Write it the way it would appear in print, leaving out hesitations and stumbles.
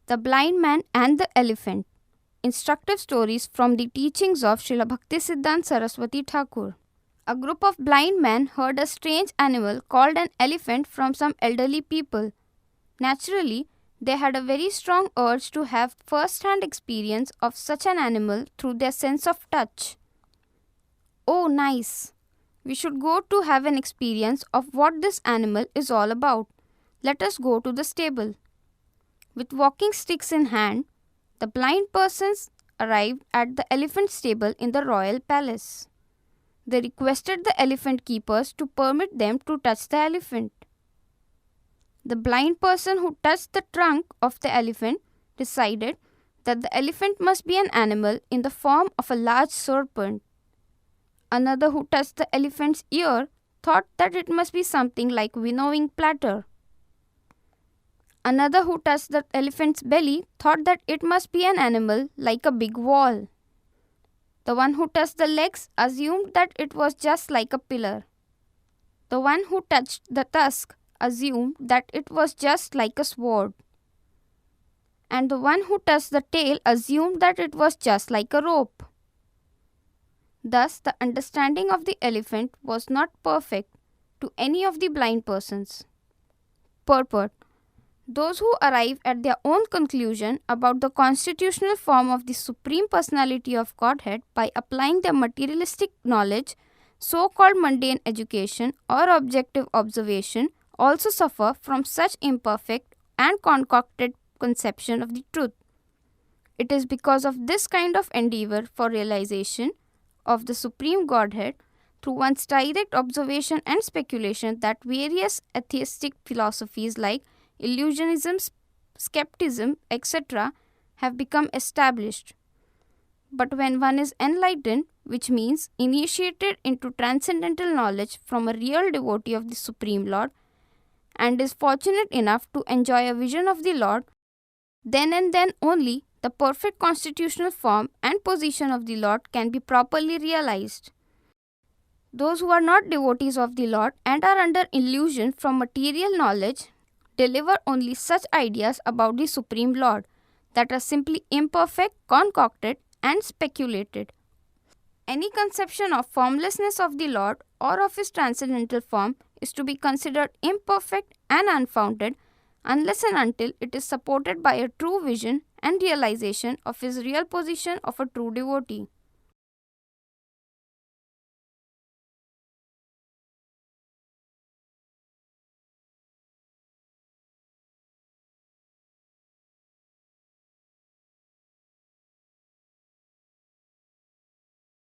The Blind Man and the Elephant. Instructive stories from the teachings of Srila Bhaktisiddhanta Saraswati Thakur. A group of blind men heard a strange animal called an elephant from some elderly people. Naturally, they had a very strong urge to have first-hand experience of such an animal through their sense of touch. Oh, nice! We should go to have an experience of what this animal is all about. Let us go to the stable. With walking sticks in hand, the blind persons arrived at the elephant stable in the royal palace. They requested the elephant keepers to permit them to touch the elephant. The blind person who touched the trunk of the elephant decided that the elephant must be an animal in the form of a large serpent. Another who touched the elephant's ear thought that it must be something like winnowing platter. Another who touched the elephant's belly thought that it must be an animal like a big wall. The one who touched the legs assumed that it was just like a pillar. The one who touched the tusk assumed that it was just like a sword. And the one who touched the tail assumed that it was just like a rope. Thus, the understanding of the elephant was not perfect to any of the blind persons. Purport: those who arrive at their own conclusion about the constitutional form of the Supreme Personality of Godhead by applying their materialistic knowledge, so-called mundane education or objective observation, also suffer from such imperfect and concocted conception of the truth. It is because of this kind of endeavor for realization of the Supreme Godhead through one's direct observation and speculation that various atheistic philosophies like illusionism, skepticism, etc. have become established. But when one is enlightened, which means initiated into transcendental knowledge from a real devotee of the Supreme Lord, and is fortunate enough to enjoy a vision of the Lord, then and then only the perfect constitutional form and position of the Lord can be properly realized. Those who are not devotees of the Lord and are under illusion from material knowledge deliver only such ideas about the Supreme Lord that are simply imperfect, concocted, and speculated. Any conception of formlessness of the Lord or of His transcendental form is to be considered imperfect and unfounded unless and until it is supported by a true vision and realization of his real position of a true devotee.